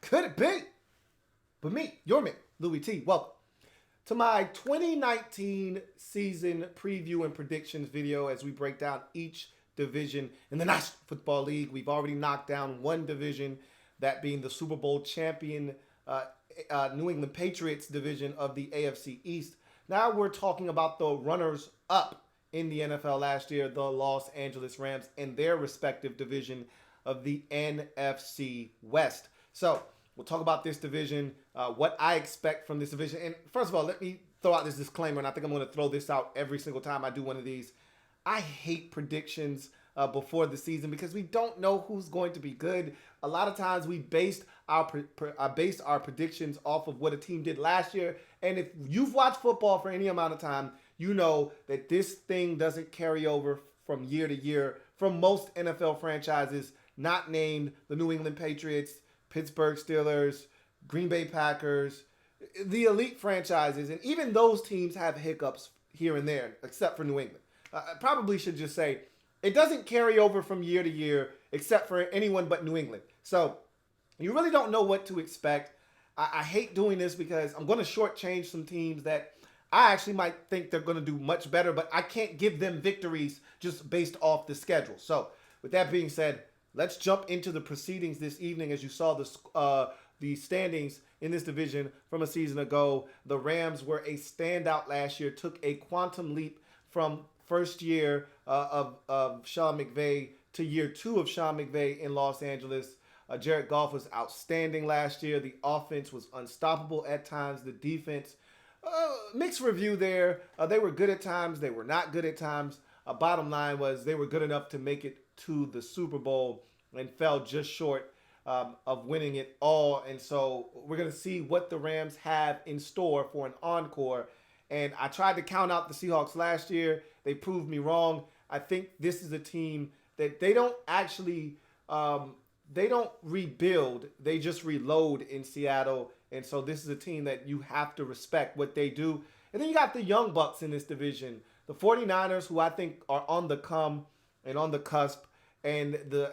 Could it be? But me, your man, Louie T. Welcome to my 2019 season preview and predictions video as we break down each division in the National Football League. We've already knocked down one division, that being the Super Bowl champion New England Patriots division of the AFC East. Now we're talking about the runners-up in the NFL last year, the Los Angeles Rams, and their respective division of the NFC West. So we'll talk about this division, what I expect from this division. And first of all, let me throw out this disclaimer, and I think I'm going to throw this out every single time I do one of these. I hate predictions before the season because we don't know who's going to be good. A lot of times we based our predictions off of what a team did last year. And if you've watched football for any amount of time, you know that this thing doesn't carry over from year to year from most NFL franchises, not named the New England Patriots, Pittsburgh Steelers, Green Bay Packers, the elite franchises. And even those teams have hiccups here and there, except for New England. I probably should just say it doesn't carry over from year to year except for anyone but New England. So you really don't know what to expect. I hate doing this because I'm going to shortchange some teams that I actually might think they're going to do much better, but I can't give them victories just based off the schedule. So with that being said, let's jump into the proceedings this evening. As you saw the standings in this division from a season ago, the Rams were a standout last year, took a quantum leap from first year of Sean McVay to year two of Sean McVay in Los Angeles. Jared Goff was outstanding last year. The offense was unstoppable at times. The defense, mixed review there. They were good at times. They were not good at times. Bottom line was they were good enough to make it to the Super Bowl and fell just short of winning it all. And so we're going to see what the Rams have in store for an encore. And I tried to count out the Seahawks last year. They proved me wrong. I think this is a team that they don't actually they don't rebuild. They just reload in Seattle. And so this is a team that you have to respect what they do. And then you got the young bucks in this division. The 49ers, who I think are on the come and on the cusp, and the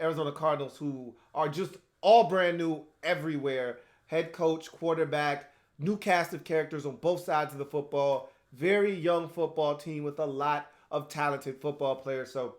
Arizona Cardinals, who are just all brand new everywhere. Head coach, quarterback, new cast of characters on both sides of the football. Very young football team with a lot of talented football players. So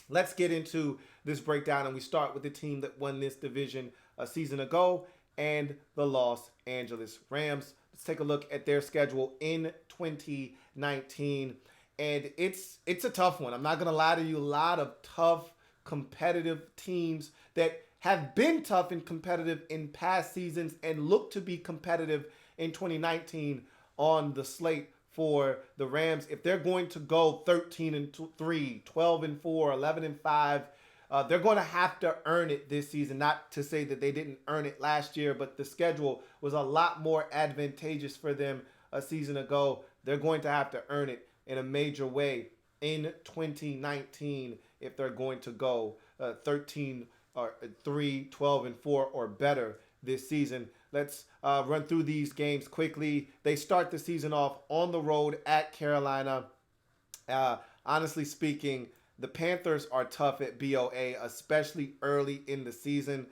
let's get into this breakdown, and we start with the team that won this division a season ago, and the Los Angeles Rams. Let's take a look at their schedule in 2019. And it's a tough one. I'm not going to lie to you. A lot of tough, competitive teams that have been tough and competitive in past seasons and look to be competitive in 2019 on the slate for the Rams. If they're going to go 13-3, 12-4, 11-5, they're going to have to earn it this season. Not to say that they didn't earn it last year, but the schedule was a lot more advantageous for them a season ago. They're going to have to earn it in a major way in 2019 if they're going to go 13-3, 12-4 or better this season. Let's run through these games quickly. They start the season off on the road at Carolina. Honestly speaking, the Panthers are tough at BOA, especially early in the season.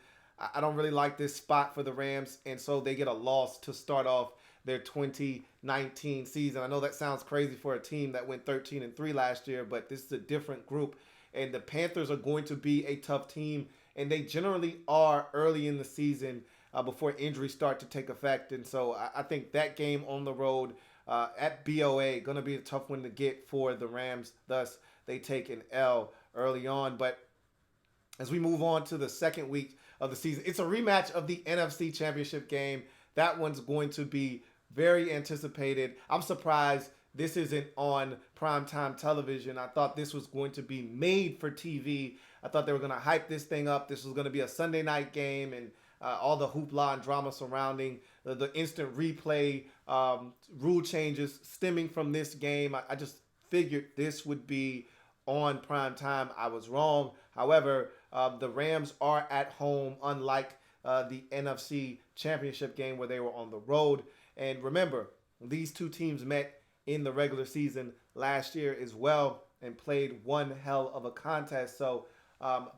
I don't really like this spot for the Rams, and so they get a loss to start off their 2019 season. I know that sounds crazy for a team that went 13-3 last year, but this is a different group, and the Panthers are going to be a tough team, and they generally are early in the season before injuries start to take effect. And so I think that game on the road at BOA going to be a tough one to get for the Rams. Thus, they take an L early on. But as we move on to the second week of the season, it's a rematch of the NFC Championship game. That one's going to be very anticipated. I'm surprised this isn't on primetime television. I thought this was going to be made for TV. I thought they were going to hype this thing up. This was going to be a Sunday night game, and all the hoopla and drama surrounding the instant replay rule changes stemming from this game. I just figured this would be on prime time. I was wrong. However, the Rams are at home, unlike the NFC Championship game where they were on the road. And remember, these two teams met in the regular season last year as well and played one hell of a contest. So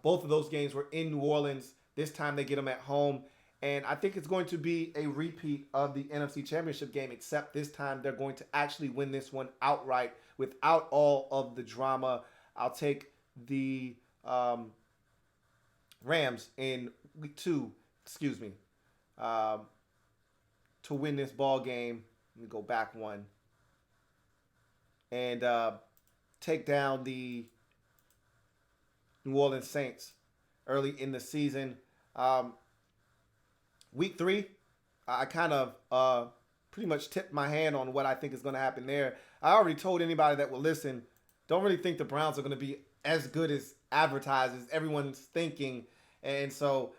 both of those games were in New Orleans. This time they get them at home. And I think it's going to be a repeat of the NFC Championship game, except this time they're going to actually win this one outright without all of the drama. I'll take the Rams in week 2, excuse me, um, to win this ball game. Let me go back one. And take down the New Orleans Saints early in the season. Week 3, I kind of pretty much tipped my hand on what I think is going to happen there. I already told anybody that will listen, don't really think the Browns are going to be as good as advertised as everyone's thinking. And so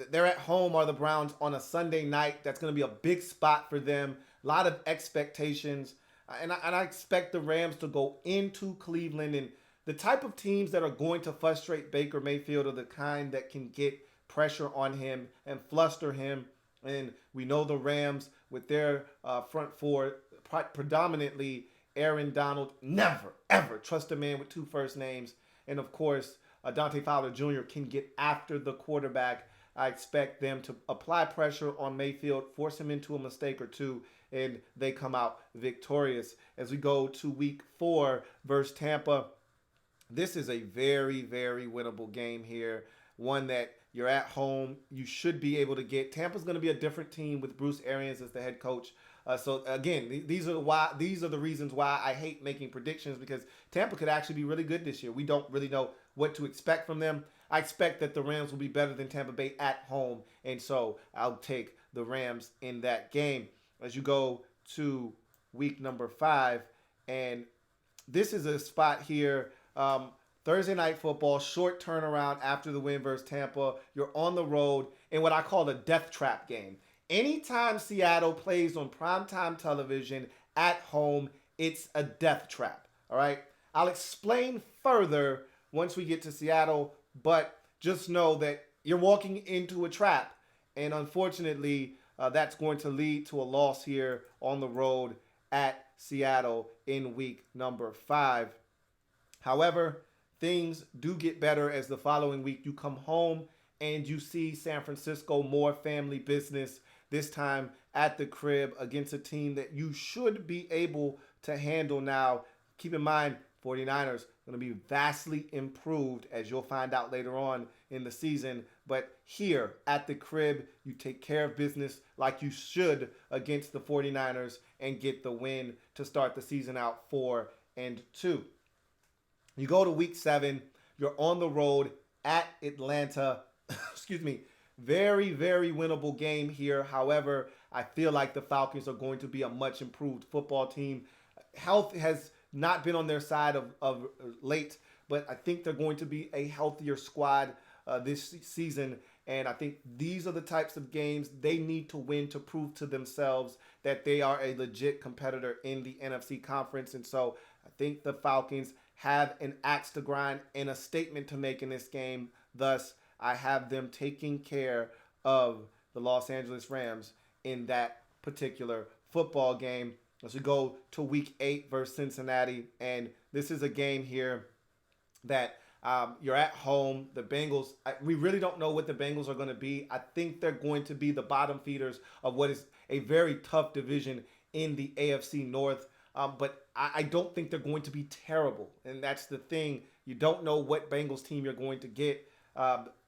they're at home, are the Browns, on a Sunday night. That's going to be a big spot for them. A lot of expectations. And I expect the Rams to go into Cleveland. And the type of teams that are going to frustrate Baker Mayfield are the kind that can get pressure on him and fluster him. And we know the Rams with their front four, predominantly Aaron Donald, never, ever trust a man with 2 first names. And of course, Dante Fowler Jr. can get after the quarterback. I expect them to apply pressure on Mayfield, force him into a mistake or two, and they come out victorious. As we go to week 4 versus Tampa, this is a very, very winnable game here. One that you're at home, you should be able to get. Tampa's going to be a different team with Bruce Arians as the head coach. So again, these are the reasons why I hate making predictions, because Tampa could actually be really good this year. We don't really know what to expect from them. I expect that the Rams will be better than Tampa Bay at home, and so I'll take the Rams in that game. As you go to week number 5, and this is a spot here. Thursday night football, short turnaround after the win versus Tampa. You're on the road in what I call a death trap game. Anytime Seattle plays on primetime television at home, it's a death trap. All right? I'll explain further once we get to Seattle, but just know that you're walking into a trap. And unfortunately, that's going to lead to a loss here on the road at Seattle in week number 5. However, things do get better as the following week you come home and you see San Francisco, more family business, this time at the crib against a team that you should be able to handle now. Keep in mind, 49ers going to be vastly improved, as you'll find out later on in the season. But here at the crib, you take care of business like you should against the 49ers and get the win to start the season out 4-2. You go to week 7, you're on the road at Atlanta. Excuse me. Very, very winnable game here. However, I feel like the Falcons are going to be a much improved football team. Health has not been on their side of late, but I think they're going to be a healthier squad this season. And I think these are the types of games they need to win to prove to themselves that they are a legit competitor in the NFC conference. And so I think the Falcons have an axe to grind and a statement to make in this game. Thus, I have them taking care of the Los Angeles Rams in that particular football game. As we go to week 8 versus Cincinnati, and this is a game here that you're at home. The Bengals, we really don't know what the Bengals are going to be. I think they're going to be the bottom feeders of what is a very tough division in the AFC North. But I don't think they're going to be terrible. And that's the thing. You don't know what Bengals team you're going to get.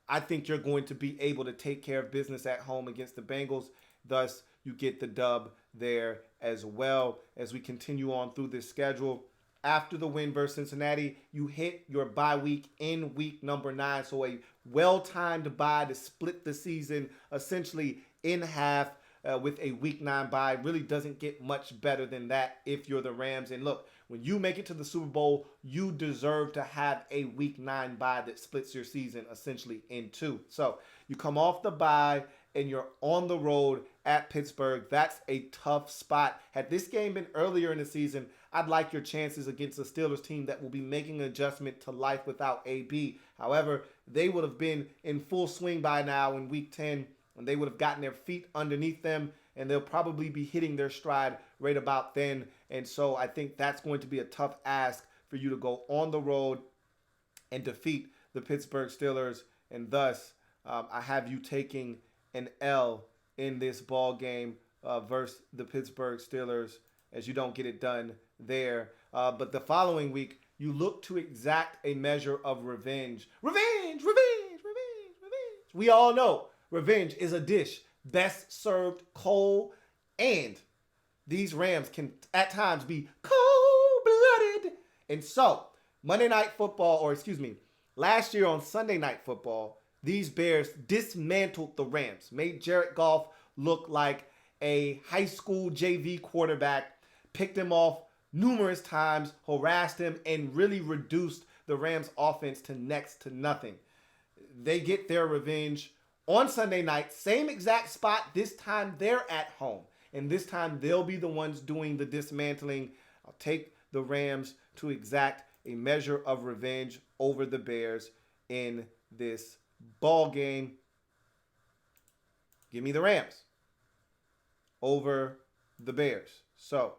I think you're going to be able to take care of business at home against the Bengals. Thus, you get the dub there as well. As we continue on through this schedule, after the win versus Cincinnati, you hit your bye week in week number 9. So a well-timed bye to split the season essentially in half with a week 9 bye. Really doesn't get much better than that if you're the Rams. And look, when you make it to the Super Bowl, you deserve to have a week 9 bye that splits your season essentially in 2. So you come off the bye and you're on the road at Pittsburgh. That's a tough spot. Had this game been earlier in the season, I'd like your chances against the Steelers team that will be making an adjustment to life without A.B. However, they would have been in full swing by now in week 10, and they would have gotten their feet underneath them, and they'll probably be hitting their stride right about then. And so I think that's going to be a tough ask for you to go on the road and defeat the Pittsburgh Steelers. And thus, I have you taking an L in this ball game versus the Pittsburgh Steelers, as you don't get it done there. But the following week, you look to exact a measure of revenge. Revenge, revenge, revenge, revenge. We all know revenge is a dish best served cold, and these Rams can at times be cold-blooded. And so, Monday Night Football, or excuse me, last year on Sunday Night Football, these Bears dismantled the Rams, made Jared Goff look like a high school JV quarterback, picked him off numerous times, harassed him, and really reduced the Rams' offense to next to nothing. They get their revenge on Sunday night, same exact spot. This time they're at home, and this time they'll be the ones doing the dismantling. I'll take the Rams to exact a measure of revenge over the Bears in this ball game. Give me the Rams over the Bears. So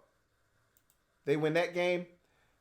they win that game,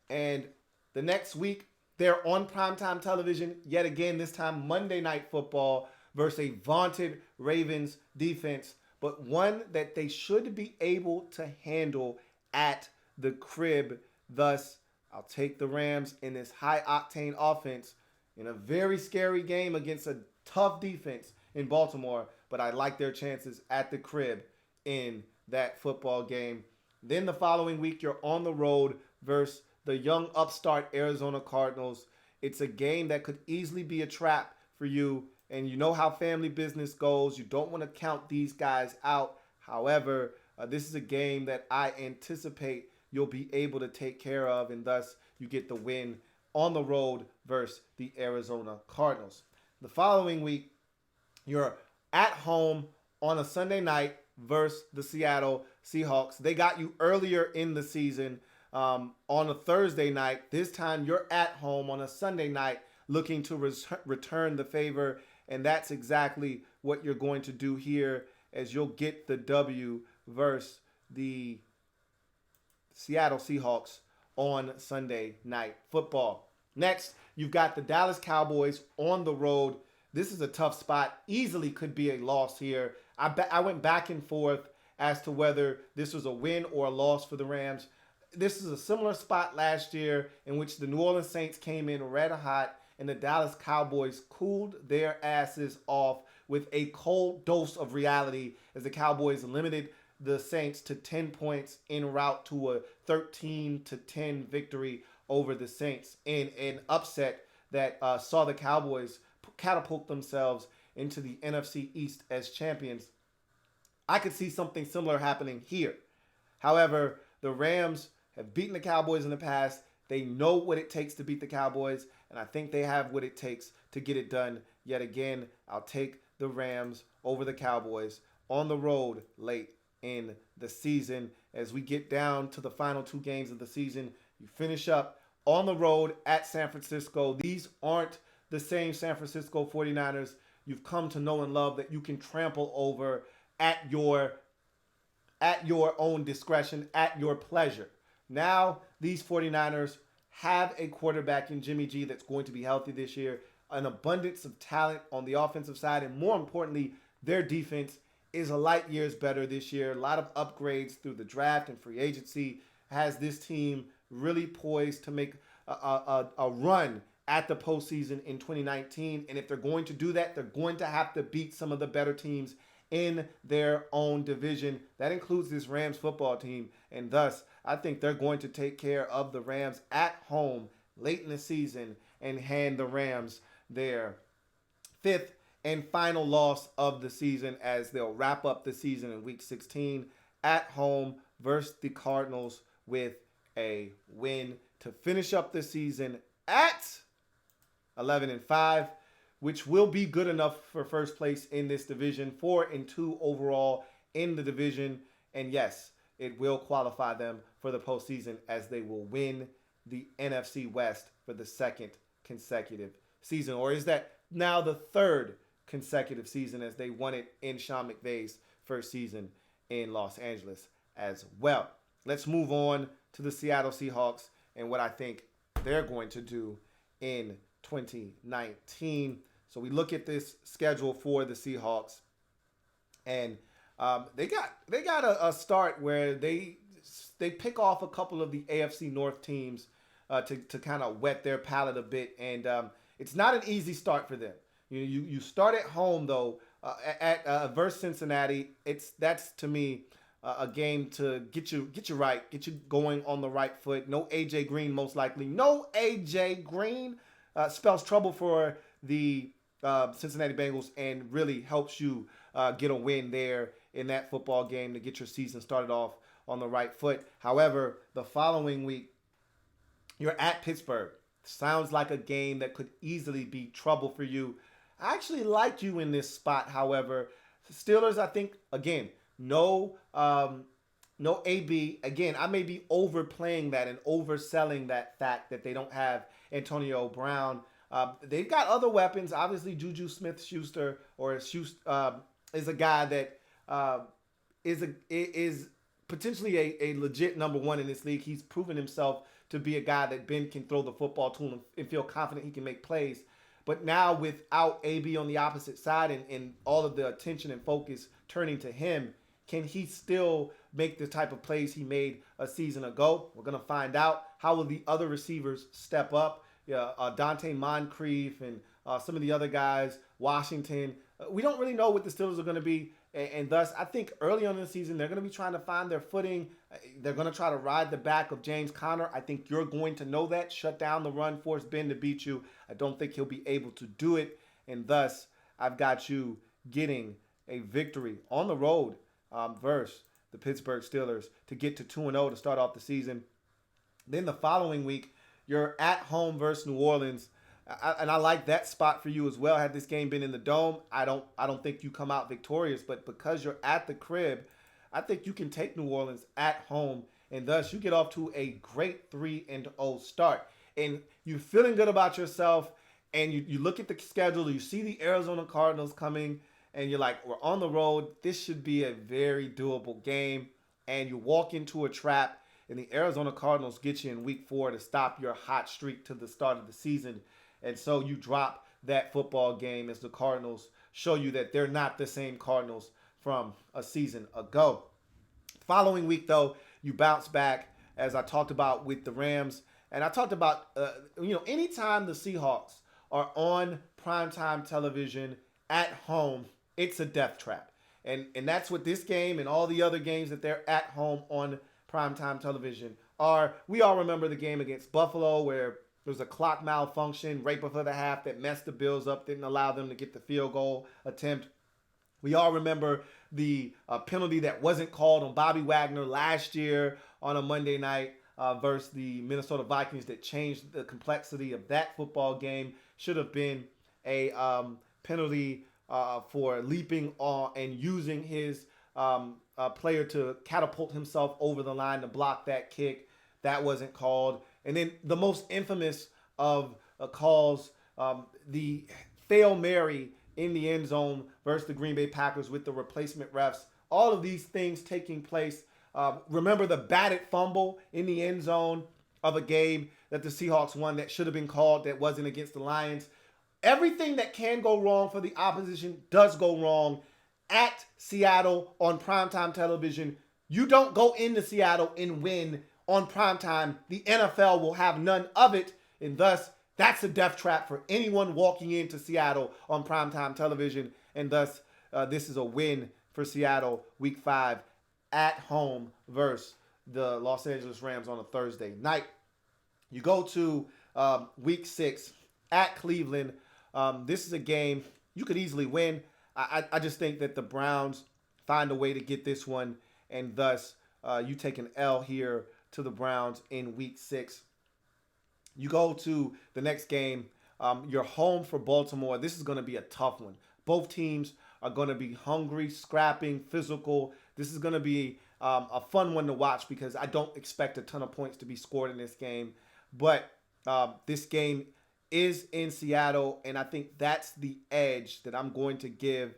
and the next week they're on primetime television yet again, this time Monday Night Football versus a vaunted Ravens defense, but one that they should be able to handle at the crib. Thus, I'll take the Rams in this high-octane offense in a very scary game against a tough defense in Baltimore, but I like their chances at the crib in that football game. Then the following week, you're on the road versus the young upstart Arizona Cardinals. It's a game that could easily be a trap for you, and you know how family business goes. You don't want to count these guys out. However, this is a game that I anticipate you'll be able to take care of, and thus you get the win on the road versus the Arizona Cardinals. The following week, you're at home on a Sunday night versus the Seattle Seahawks. They got you earlier in the season on a Thursday night. This time you're at home on a Sunday night looking to return the favor, and that's exactly what you're going to do here, as you'll get the W versus the Seattle Seahawks on Sunday Night Football. Next, you've got the Dallas Cowboys on the road. This is a tough spot. Easily could be a loss here. I went back and forth as to whether this was a win or a loss for the Rams. This is a similar spot last year in which the New Orleans Saints came in red hot and the Dallas Cowboys cooled their asses off with a cold dose of reality as the Cowboys limited the Saints to 10 points en route to a 13-10 victory over the Saints in an upset that saw the Cowboys catapult themselves into the NFC East as champions. I could see something similar happening here. However, the Rams have beaten the Cowboys in the past. They know what it takes to beat the Cowboys, and I think they have what it takes to get it done yet again. I'll take the Rams over the Cowboys on the road late in the season. As we get down to the final two games of the season, you finish up on the road at San Francisco. These aren't the same San Francisco 49ers you've come to know and love that you can trample over at your own discretion, at your pleasure. Now, these 49ers have a quarterback in Jimmy G that's going to be healthy this year, an abundance of talent on the offensive side, and more importantly, their defense is a light years better this year. A lot of upgrades through the draft and free agency has this team really poised to make a run at the postseason in 2019. And if they're going to do that, they're going to have to beat some of the better teams in their own division. That includes this Rams football team. And thus, I think they're going to take care of the Rams at home late in the season and hand the Rams their fifth and final loss of the season, as they'll wrap up the season in Week 16 at home versus the Cardinals with a win to finish up the season at 11-5, which will be good enough for first place in this division, 4-2 overall in the division. And yes, it will qualify them for the postseason, as they will win the NFC West for the second consecutive season. Or is that now the third consecutive season, as they won it in Sean McVay's first season in Los Angeles as well? Let's move on to the Seattle Seahawks and what I think they're going to do in 2019. So we look at this schedule for the Seahawks. And they got a start where they pick off a couple of the AFC North teams to kind of wet their palate a bit, and it's not an easy start for them. You start at home though at versus Cincinnati. That's to me a game to get you right, get you going on the right foot. No AJ Green most likely. No AJ Green spells trouble for the Cincinnati Bengals and really helps you get a win there in that football game to get your season started off on the right foot. However, the following week, you're at Pittsburgh. Sounds like a game that could easily be trouble for you. I actually like you in this spot, however. Steelers, I think, again, no AB. Again, I may be overplaying that and overselling that fact that they don't have Antonio Brown. They've got other weapons. Obviously, Juju Smith-Schuster is a guy that is potentially a legit number one in this league. He's proven himself to be a guy that Ben can throw the football to and feel confident he can make plays. But now without AB on the opposite side and all of the attention and focus turning to him, can he still make the type of plays he made a season ago? We're going to find out. How will the other receivers step up? Dante Moncrief and some of the other guys, Washington. We don't really know what the Steelers are going to be. And thus, I think early on in the season, they're going to be trying to find their footing. They're going to try to ride the back of James Conner. I think you're going to know that. Shut down the run, force Ben to beat you. I don't think he'll be able to do it. And thus, I've got you getting a victory on the road versus the Pittsburgh Steelers to get to 2-0 to start off the season. Then the following week, you're at home versus New Orleans. And I like that spot for you as well. Had this game been in the Dome, I don't think you come out victorious. But because you're at the crib, I think you can take New Orleans at home. And thus, you get off to a great 3-0 start. And you're feeling good about yourself. And you look at the schedule, you see the Arizona Cardinals coming, and you're like, we're on the road. This should be a very doable game. And you walk into a trap, and the Arizona Cardinals get you in week 4 to stop your hot streak to the start of the season. And so you drop that football game as the Cardinals show you that they're not the same Cardinals from a season ago. Following week, though, you bounce back, as I talked about with the Rams. And I talked about, anytime the Seahawks are on primetime television at home, it's a death trap. And that's what this game and all the other games that they're at home on primetime television are. We all remember the game against Buffalo where there was a clock malfunction right before the half that messed the Bills up, didn't allow them to get the field goal attempt. We all remember the penalty that wasn't called on Bobby Wagner last year on a Monday night versus the Minnesota Vikings that changed the complexity of that football game. Should have been a penalty for leaping on and using his player to catapult himself over the line to block that kick. That wasn't called. And then the most infamous of calls, the Hail Mary in the end zone versus the Green Bay Packers with the replacement refs. All of these things taking place. Remember the batted fumble in the end zone of a game that the Seahawks won that should have been called that wasn't against the Lions. Everything that can go wrong for the opposition does go wrong at Seattle on primetime television. You don't go into Seattle and win on primetime. The NFL will have none of it, and thus that's a death trap for anyone walking into Seattle on primetime television, and thus this is a win for Seattle week 5 at home versus the Los Angeles Rams on a Thursday night. You go to week 6 at Cleveland. This is a game you could easily win. I just think that the Browns find a way to get this one, and thus you take an L here to the Browns in week 6. You go to the next game. You're home for Baltimore. This is going to be a tough one. Both teams are going to be hungry, scrapping, physical. This is going to be a fun one to watch because I don't expect a ton of points to be scored in this game. But this game is in Seattle, and I think that's the edge that I'm going to give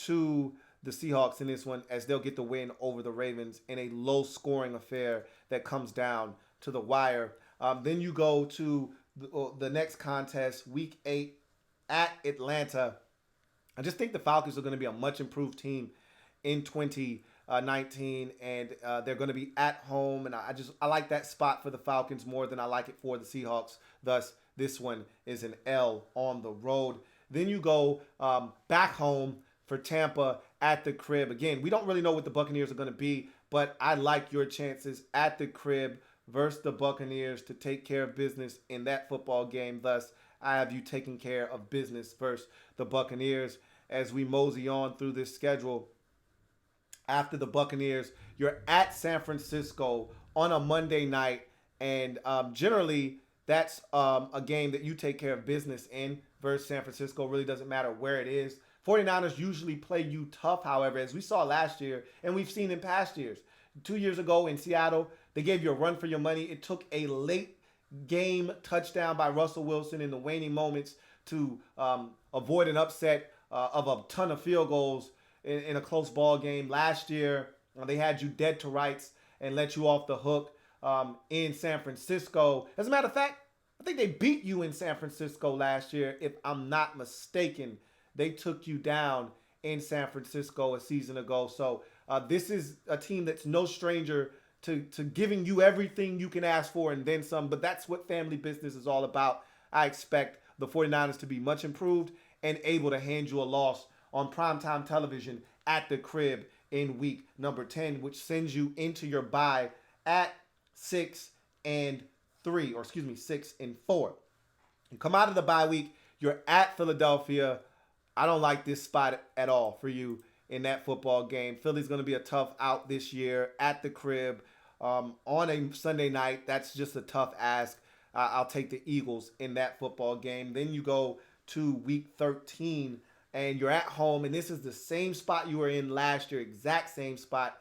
to the Seahawks in this one, as they'll get the win over the Ravens in a low-scoring affair that comes down to the wire. Then you go to the next contest, Week 8 at Atlanta. I just think the Falcons are going to be a much improved team in 2019, and they're going to be at home. And I like that spot for the Falcons more than I like it for the Seahawks. Thus, this one is an L on the road. Then you go back home for Tampa at the crib. Again, we don't really know what the Buccaneers are going to be, but I like your chances at the crib versus the Buccaneers to take care of business in that football game. Thus, I have you taking care of business versus the Buccaneers as we mosey on through this schedule. After the Buccaneers, you're at San Francisco on a Monday night, and generally that's a game that you take care of business in versus San Francisco. It really doesn't matter where it is. 49ers usually play you tough, however, as we saw last year and we've seen in past years. 2 years ago in Seattle, they gave you a run for your money. It took a late game touchdown by Russell Wilson in the waning moments to avoid an upset of a ton of field goals in a close ball game. Last year, they had you dead to rights and let you off the hook in San Francisco. As a matter of fact, I think they beat you in San Francisco last year, if I'm not mistaken. They took you down in San Francisco a season ago. So this is a team that's no stranger to giving you everything you can ask for and then some. But that's what family business is all about. I expect the 49ers to be much improved and able to hand you a loss on primetime television at the crib in week number 10, which sends you into your bye at 6-3, or 6-4. You come out of the bye week, you're at Philadelphia. I don't like this spot at all for you in that football game. Philly's going to be a tough out this year at the crib on a Sunday night. That's just a tough ask. I'll take the Eagles in that football game. Then you go to week 13, and you're at home, and this is the same spot you were in last year, exact same spot.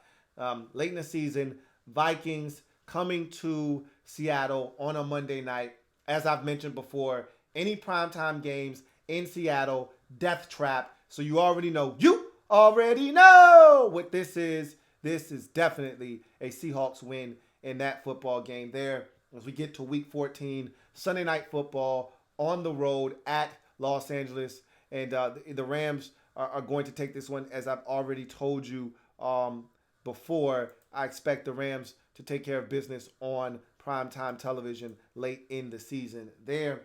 Late in the season, Vikings coming to Seattle on a Monday night. As I've mentioned before, any primetime games in Seattle, death trap. So you already know what this is. This is definitely a Seahawks win in that football game there. As we get to week 14, Sunday night football on the road at Los Angeles. And the Rams are going to take this one, as I've already told you before. I expect the Rams to take care of business on primetime television late in the season there.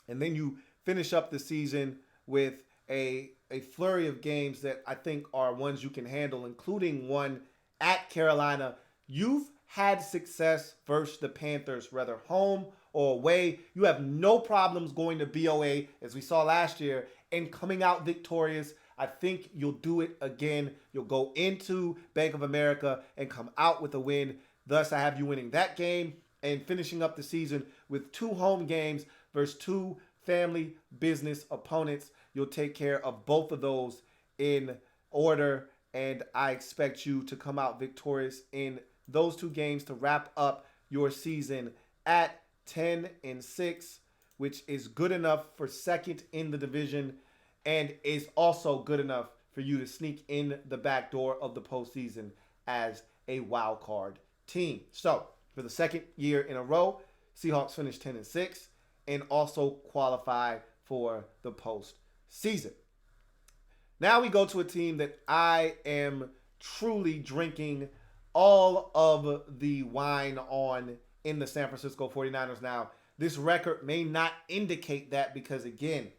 And then you finish up the season with a flurry of games that I think are ones you can handle, including one at Carolina. You've had success versus the Panthers, whether home or away. You have no problems going to BOA, as we saw last year, and coming out victorious. I think you'll do it again. You'll go into Bank of America and come out with a win. Thus, I have you winning that game and finishing up the season with 2 home games versus 2 family business opponents. You'll take care of both of those in order, and I expect you to come out victorious in those 2 games to wrap up your season at 10-6, which is good enough for second in the division and is also good enough for you to sneak in the back door of the postseason as a wild card team. So for the second year in a row, Seahawks finished 10-6 and also qualify for the postseason. Now we go to a team that I am truly drinking all of the wine on in the San Francisco 49ers. Now, this record may not indicate that because, again,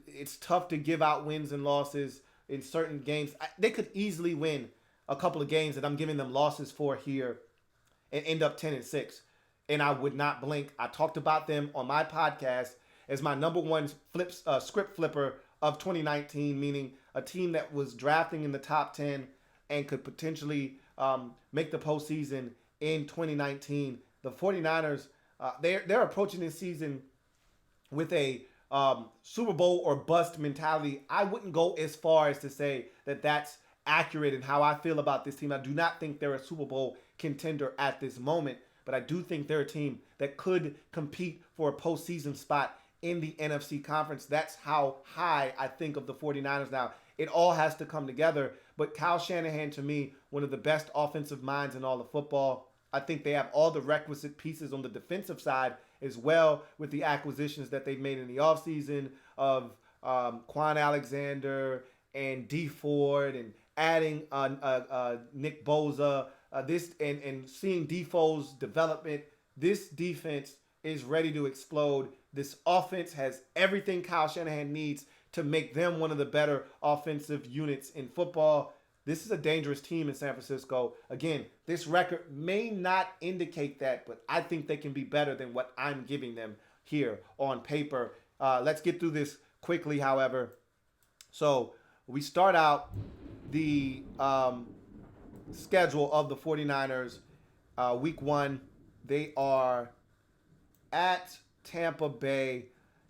it's tough to give out wins and losses in certain games. They could easily win a couple of games that I'm giving them losses for here and end up 10-6. And I would not blink. I talked about them on my podcast as my number one script flipper of 2019, meaning a team that was drafting in the top 10 and could potentially make the postseason in 2019. The 49ers, they're approaching this season with a Super Bowl or bust mentality. I wouldn't go as far as to say that that's accurate in how I feel about this team. I do not think they're a Super Bowl contender at this moment, but I do think they're a team that could compete for a postseason spot in the NFC conference. That's how high I think of the 49ers now. It all has to come together, but Kyle Shanahan, to me, one of the best offensive minds in all of football. I think they have all the requisite pieces on the defensive side as well, with the acquisitions that they've made in the offseason of Quan Alexander and D Ford and adding Nick Bosa, this and seeing Defoe's development, this defense is ready to explode. This offense has everything Kyle Shanahan needs to make them one of the better offensive units in football. This is a dangerous team in San Francisco. Again, this record may not indicate that, but I think they can be better than what I'm giving them here on paper. Let's get through this quickly, however. So we start out the schedule of the 49ers. Week 1, they are at Tampa Bay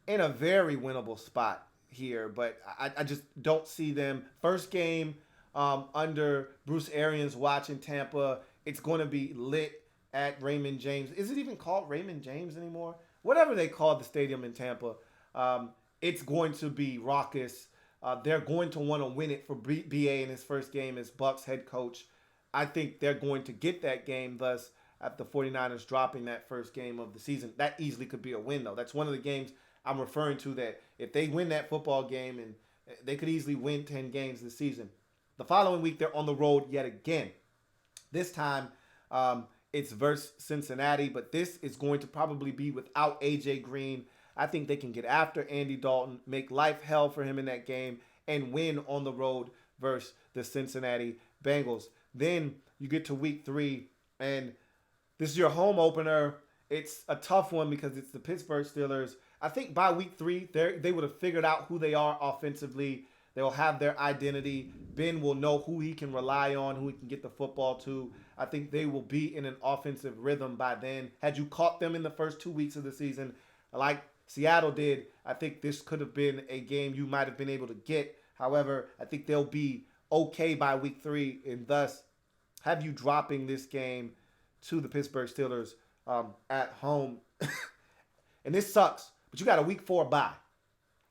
in a very winnable spot here, but I just don't see them. First game under Bruce Arians watching Tampa, it's going to be lit at Raymond James. Is it even called Raymond James anymore? Whatever they call the stadium in Tampa, it's going to be raucous. They're going to want to win it for BA in his first game as Bucs head coach. I think they're going to get that game, thus, at the 49ers dropping that first game of the season. That easily could be a win, though. That's one of the games I'm referring to that if they win that football game, and they could easily win 10 games this season. The following week, they're on the road yet again. This time, it's versus Cincinnati, but this is going to probably be without A.J. Green. I think they can get after Andy Dalton, make life hell for him in that game, and win on the road versus the Cincinnati Bengals. Then you get to week 3, and this is your home opener. It's a tough one because it's the Pittsburgh Steelers. I think by week 3, they would have figured out who they are offensively. They'll have their identity. Ben will know who he can rely on, who he can get the football to. I think they will be in an offensive rhythm by then. Had you caught them in the first 2 weeks of the season, like Seattle did, I think this could have been a game you might have been able to get. However, I think they'll be okay by week 3, and thus have you dropping this game to the Pittsburgh Steelers at home. And this sucks, but you got a week 4 bye.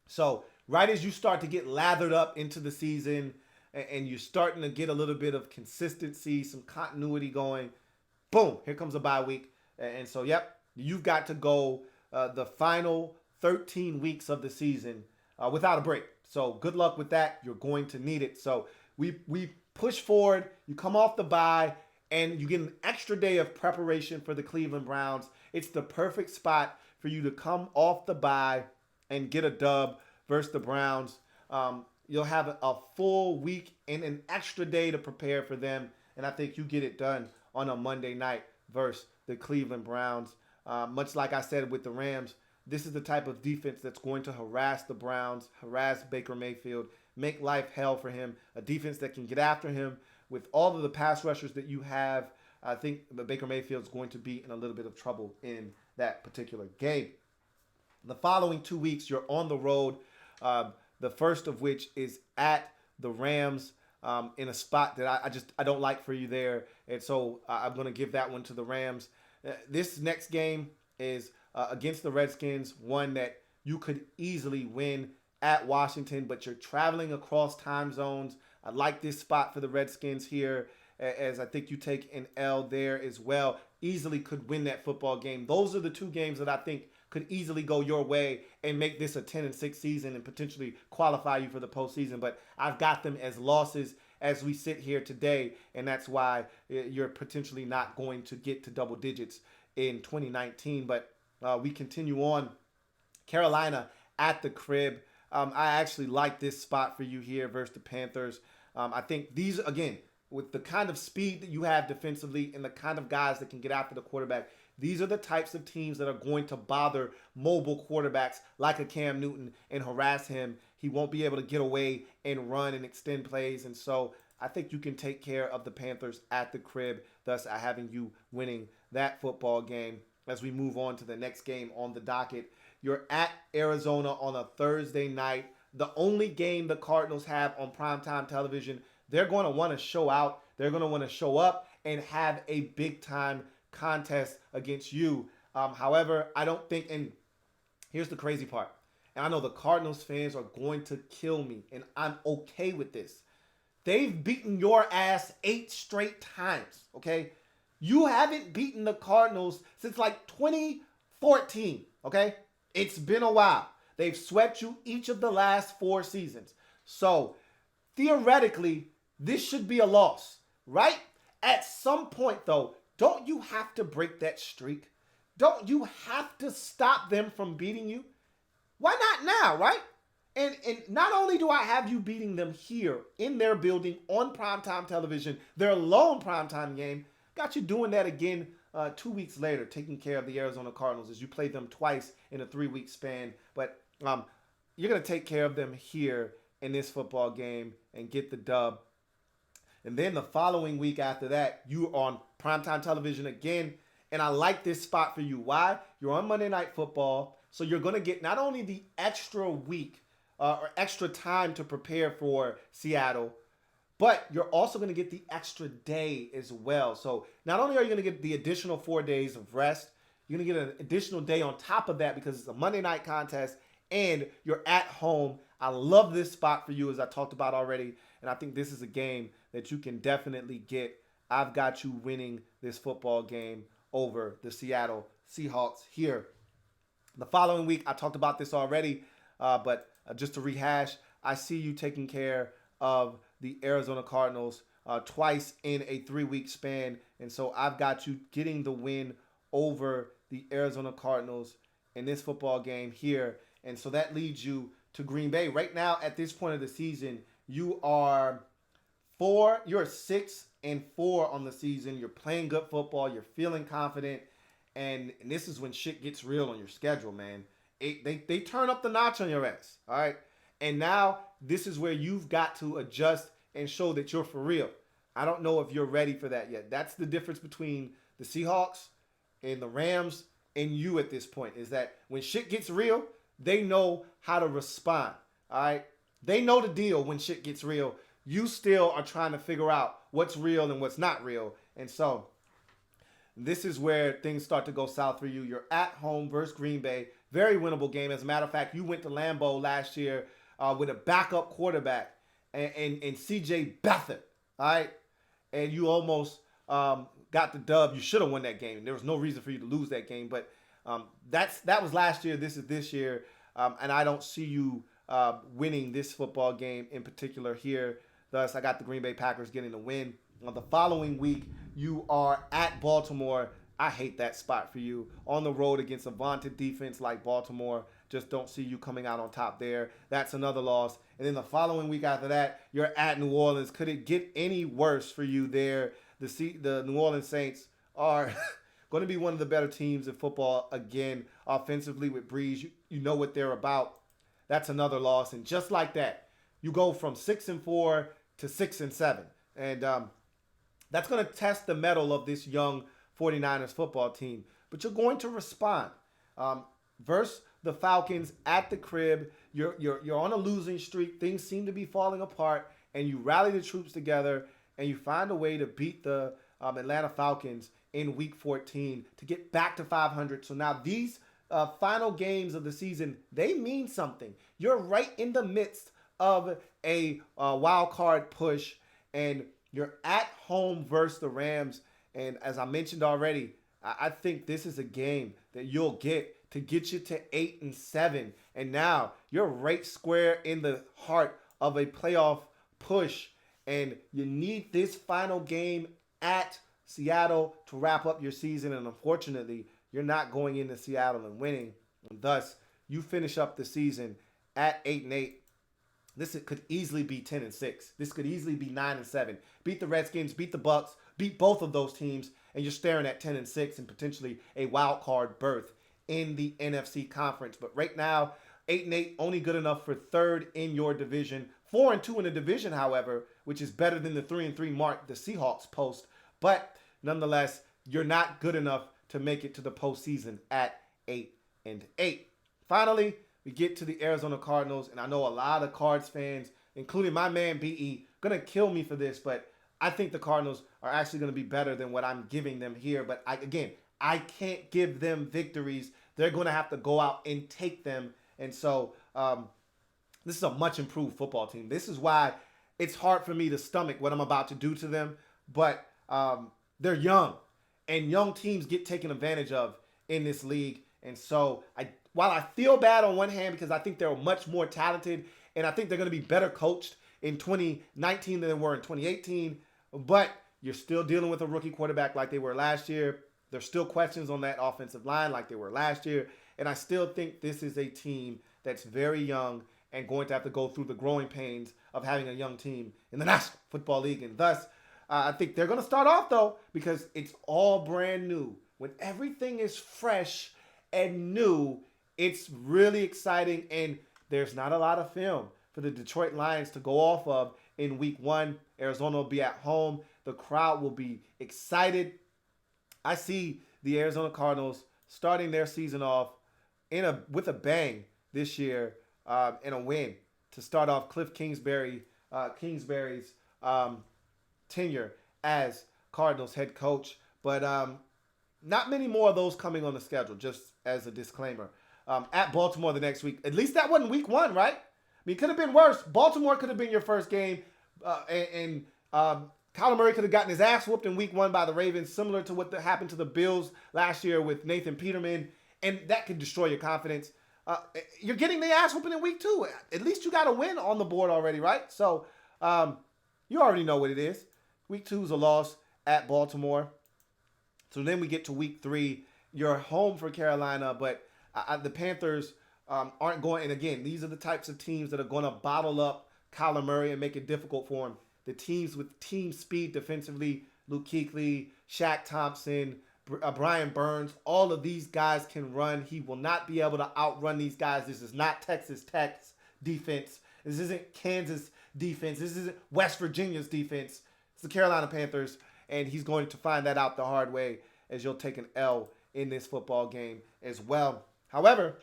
So right as you start to get lathered up into the season and you're starting to get a little bit of consistency, some continuity going, boom, here comes a bye week. And so, yep, you've got to go the final 13 weeks of the season without a break. So good luck with that. You're going to need it. So we push forward. You come off the bye, and you get an extra day of preparation for the Cleveland Browns. It's the perfect spot for you to come off the bye and get a dub versus the Browns. You'll have a full week and an extra day to prepare for them, and I think you get it done on a Monday night versus the Cleveland Browns. Much like I said with the Rams, this is the type of defense that's going to harass the Browns, harass Baker Mayfield, make life hell for him, a defense that can get after him. With all of the pass rushers that you have, I think Baker Mayfield's going to be in a little bit of trouble in that particular game. The following 2 weeks, you're on the road, the first of which is at the Rams in a spot that I don't like for you there. And so I'm going to give that one to the Rams. This next game is against the Redskins, one that you could easily win at Washington, but you're traveling across time zones. I like this spot for the Redskins here, as I think you take an L there as well. Easily could win that football game. Those are the 2 games that I think could easily go your way and make this a 10-6 season and potentially qualify you for the postseason. But I've got them as losses as we sit here today, and that's why you're potentially not going to get to double digits in 2019. But we continue on. Carolina at the crib. I actually like this spot for you here versus the Panthers. I think these, again, with the kind of speed that you have defensively and the kind of guys that can get after the quarterback, these are the types of teams that are going to bother mobile quarterbacks like a Cam Newton and harass him. He won't be able to get away and run and extend plays. And so I think you can take care of the Panthers at the crib, thus having you winning that football game. As we move on to the next game on the docket, you're at Arizona on a Thursday night. The only game the Cardinals have on primetime television. They're going to want to show out. They're going to want to show up and have a big-time contest against you. However, I don't think, and here's the crazy part, and I know the Cardinals fans are going to kill me, and I'm okay with this. They've beaten your ass 8 straight times, okay? You haven't beaten the Cardinals since like 2014, okay? It's been a while. They've swept you each of the last 4 seasons. So, theoretically, this should be a loss, right? At some point, though, don't you have to break that streak? Don't you have to stop them from beating you? Why not now, right? And not only do I have you beating them here in their building on primetime television, their lone primetime game, got you doing that again 2 weeks later, taking care of the Arizona Cardinals as you played them twice in a 3-week span. But you're going to take care of them here in this football game and get the dub. And then the following week after that, you are on primetime television again. And I like this spot for you. Why? You're on Monday Night Football. So you're going to get not only the extra week or extra time to prepare for Seattle, but you're also going to get the extra day as well. So not only are you going to get the additional 4 days of rest, you're going to get an additional day on top of that because it's a Monday night contest and you're at home. I love this spot for you, as I talked about already. And I think this is a game that you can definitely get. I've got you winning this football game over the Seattle Seahawks here. The following week, I talked about this already, but just to rehash, I see you taking care of the Arizona Cardinals twice in a 3-week span. And so I've got you getting the win over the Arizona Cardinals in this football game here. And so that leads you to Green Bay. Right now, at this point of the season, you are 6-4 on the season. You're playing good football. You're feeling confident. And this is when shit gets real on your schedule, man. They turn up the notch on your ass, all right? And now this is where you've got to adjust and show that you're for real. I don't know if you're ready for that yet. That's the difference between the Seahawks and the Rams and you at this point, is that when shit gets real, they know how to respond, all right? They know the deal when shit gets real. You still are trying to figure out what's real and what's not real. And so this is where things start to go south for you. You're at home versus Green Bay. Very winnable game. As a matter of fact, you went to Lambeau last year with a backup quarterback and C.J. Beathard, all right? And you almost got the dub. You should have won that game. There was no reason for you to lose that game. But that was last year. This is this year. And I don't see you winning this football game in particular here. Thus, I got the Green Bay Packers getting the win. The following week, you are at Baltimore. I hate that spot for you. On the road against a vaunted defense like Baltimore. Just don't see you coming out on top there. That's another loss. And then the following week after that, you're at New Orleans. Could it get any worse for you there? The New Orleans Saints are going to be one of the better teams in football again. Offensively with BRIO, you know what they're about. That's another loss. And just like that, you go from 6-4 to 6-7. And that's going to test the mettle of this young 49ers football team. But you're going to respond. Versus the Falcons at the crib, you're on a losing streak. Things seem to be falling apart. And you rally the troops together. And you find a way to beat the Atlanta Falcons in Week 14 to get back to 500. So now these final games of the season, they mean something. You're right in the midst of a wild card push. And you're at home versus the Rams. And as I mentioned already, I think this is a game that you'll get to get you to 8-7. And now you're right square in the heart of a playoff push. And you need this final game at Seattle to wrap up your season. And unfortunately, you're not going into Seattle and winning. And thus, you finish up the season at 8-8. This could easily be 10-6. This could easily be 9-7. Beat the Redskins, beat the Bucks, beat both of those teams, and you're staring at 10-6 and potentially a wild card berth in the NFC conference. But right now, 8-8, only good enough for third in your division. 4-2 in the division, however, which is better than the 3-3 mark the Seahawks post. But nonetheless, you're not good enough to make it to the postseason at 8-8. Finally, we get to the Arizona Cardinals, and I know a lot of Cards fans, including my man B.E., going to kill me for this, but I think the Cardinals are actually going to be better than what I'm giving them here. But I can't give them victories. They're going to have to go out and take them. And so this is a much improved football team. This is why it's hard for me to stomach what I'm about to do to them. But they're young, and young teams get taken advantage of in this league. And so while I feel bad on one hand because I think they're much more talented and I think they're going to be better coached in 2019 than they were in 2018. But you're still dealing with a rookie quarterback like they were last year. There's still questions on that offensive line like they were last year. And I still think this is a team that's very young and going to have to go through the growing pains of having a young team in the National Football League. And thus, I think they're going to start off, though, because it's all brand new. When everything is fresh and new, it's really exciting. And there's not a lot of film for the Detroit Lions to go off of in week 1. Arizona will be at home. The crowd will be excited. I see the Arizona Cardinals starting their season off with a bang this year and a win to start off Cliff Kingsbury's tenure as Cardinals head coach. But not many more of those coming on the schedule, just as a disclaimer. At Baltimore the next week. At least that wasn't week 1, right? I mean, it could have been worse. Baltimore could have been your first game. And Kyler Murray could have gotten his ass whooped in week 1 by the Ravens, similar to what happened to the Bills last year with Nathan Peterman. And that could destroy your confidence. You're getting the ass whooping in week 2. At least you got a win on the board already, right? So you already know what it is. Week 2 is a loss at Baltimore. So then we get to week 3. You're home for Carolina, but the Panthers aren't going. And again, these are the types of teams that are going to bottle up Kyler Murray and make it difficult for him. The teams with team speed defensively, Luke Kuechly, Shaq Thompson, Brian Burns, all of these guys can run. He will not be able to outrun these guys. This is not Texas Tech's defense. This isn't Kansas defense. This isn't West Virginia's defense. It's the Carolina Panthers, and he's going to find that out the hard way as you'll take an L in this football game as well. However,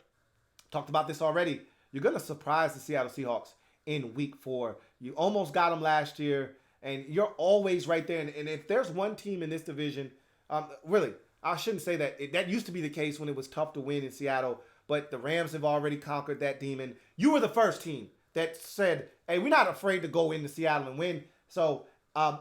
talked about this already. You're going to surprise the Seattle Seahawks in week 4. You almost got them last year, and you're always right there. And if there's one team in this division, really, I shouldn't say that. That used to be the case when it was tough to win in Seattle, but the Rams have already conquered that demon. You were the first team that said, hey, we're not afraid to go into Seattle and win. So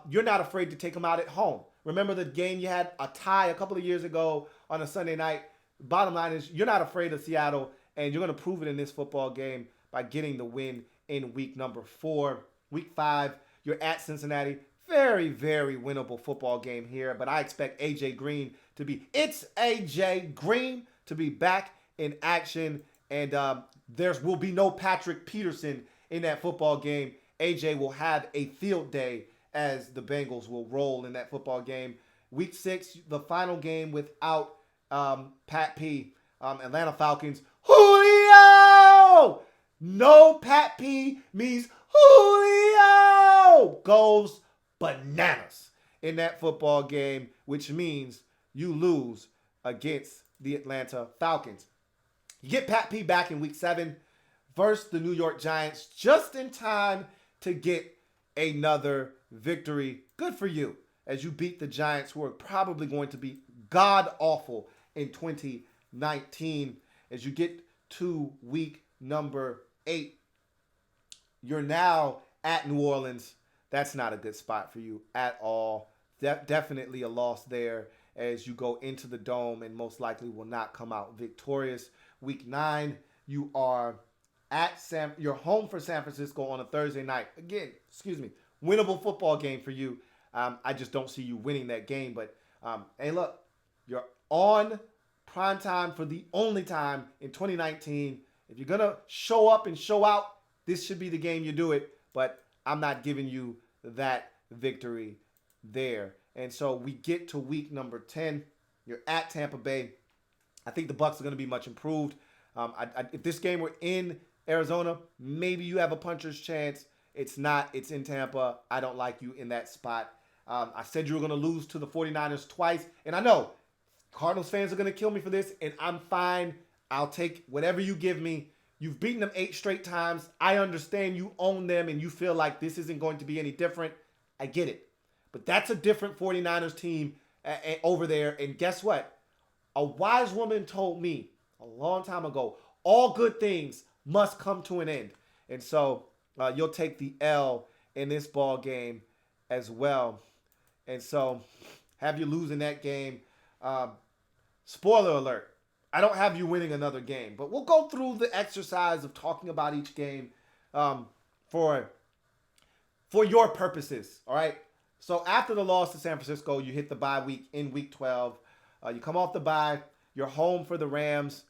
you're not afraid to take them out at home. Remember the game you had a tie a couple of years ago on a Sunday night? Bottom line is you're not afraid of Seattle, and you're going to prove it in this football game by getting the win in week number 4. Week 5, you're at Cincinnati. Very, very winnable football game here, but I expect AJ Green to be back in action, and there will be no Patrick Peterson in that football game. AJ will have a field day as the Bengals will roll in that football game. Week 6, the final game without Pat P. Atlanta Falcons. Julio! No Pat P means Julio goes bananas in that football game, which means you lose against the Atlanta Falcons. You get Pat P back in week 7 versus the New York Giants just in time to get another victory. Good for you as you beat the Giants, who are probably going to be god-awful in 2019. As you get to week number 8, you're now at New Orleans. That's not a good spot for you at all. Definitely a loss there as you go into the Dome and most likely will not come out victorious. Week 9, you are you're home for San Francisco on a Thursday night. Again, winnable football game for you. I just don't see you winning that game. But, hey, look, you're on prime time for the only time in 2019. If you're going to show up and show out, this should be the game you do it. But I'm not giving you that victory there. And so we get to week number 10. You're at Tampa Bay. I think the Bucs are going to be much improved. If this game were in Arizona, maybe you have a puncher's chance. It's not. It's in Tampa. I don't like you in that spot. I said you were going to lose to the 49ers twice. And I know Cardinals fans are going to kill me for this, and I'm fine. I'll take whatever you give me. You've beaten them 8 straight times. I understand you own them, and you feel like this isn't going to be any different. I get it. But that's a different 49ers team over there. And guess what? A wise woman told me a long time ago, all good things must come to an end. And so you'll take the L in this ball game as well. And so have you losing that game. Spoiler alert, I don't have you winning another game. But we'll go through the exercise of talking about each game for for your purposes, all right? So after the loss to San Francisco, you hit the bye week in week 12. You come off the bye. You're home for the Rams.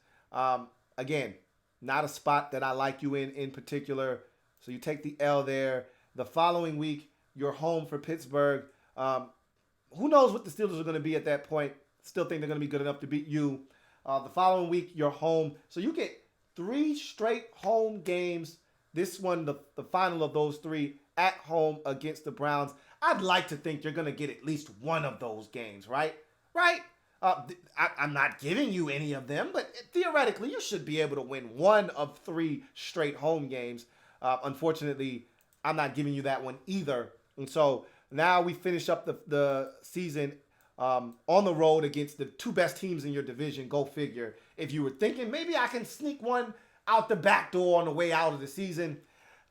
Again, not a spot that I like you in particular. So you take the L there. The following week, you're home for Pittsburgh. Who knows what the Steelers are going to be at that point. Still think they're going to be good enough to beat you. The following week, you're home. So you get 3 straight home games. This one, the final of those 3 at home against the Browns. I'd like to think you're going to get at least one of those games, right? Right? I'm not giving you any of them, but theoretically, you should be able to win 1 of 3 straight home games. Unfortunately, I'm not giving you that one either. And so now we finish up the season on the road against the 2 best teams in your division. Go figure. If you were thinking maybe I can sneak one out the back door on the way out of the season,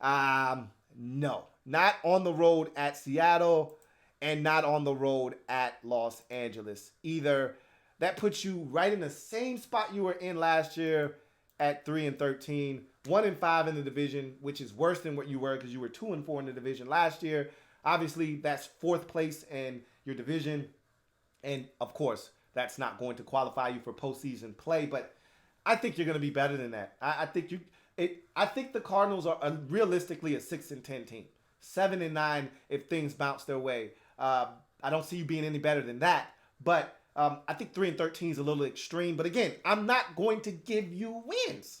no. Not on the road at Seattle and not on the road at Los Angeles either. That puts you right in the same spot you were in last year at 3-13, 1-5 in the division, which is worse than what you were because you were 2-4 in the division last year. Obviously, that's 4th place in your division. And, of course, that's not going to qualify you for postseason play. But I think you're going to be better than that. I think the Cardinals are realistically a 6-10 team. 7-9 if things bounce their way. I don't see you being any better than that. But I think 3-13 is a little extreme. But, again, I'm not going to give you wins.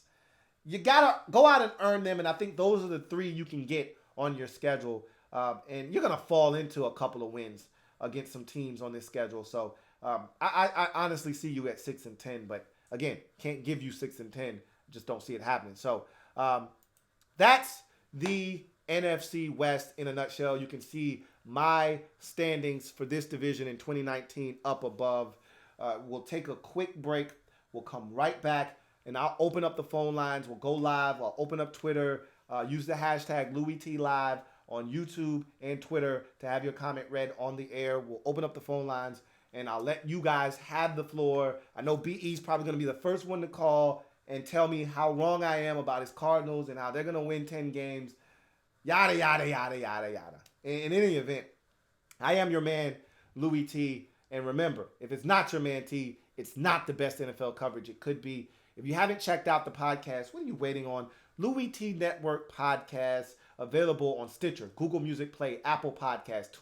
You got to go out and earn them. And I think those are the 3 you can get on your schedule. And you're going to fall into a couple of wins against some teams on this schedule. So I honestly see you at 6-10, but again, can't give you 6-10. Just don't see it happening. So that's the NFC West in a nutshell. You can see my standings for this division in 2019 up above. We'll take a quick break. We'll come right back, and I'll open up the phone lines. We'll go live. I'll open up Twitter. Use the hashtag LouieTLive on YouTube and Twitter to have your comment read on the air. We'll open up the phone lines, and I'll let you guys have the floor. I know BE's probably going to be the first one to call and tell me how wrong I am about his Cardinals and how they're going to win 10 games. Yada, yada, yada, yada, yada. In any event, I am your man, Louie T. And remember, if it's not your man T, it's not the best NFL coverage it could be. If you haven't checked out the podcast, what are you waiting on? Louie T Network Podcast, available on Stitcher, Google Music Play, Apple Podcasts,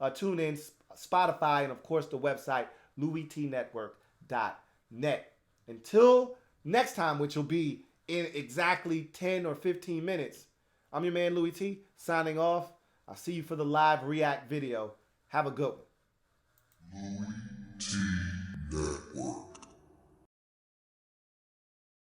TuneIn, Spotify, and of course the website, LouieTNetwork.net. Until next time, which will be in exactly 10 or 15 minutes, I'm your man Louie T, signing off. I'll see you for the live react video. Have a good one. Louie T Network.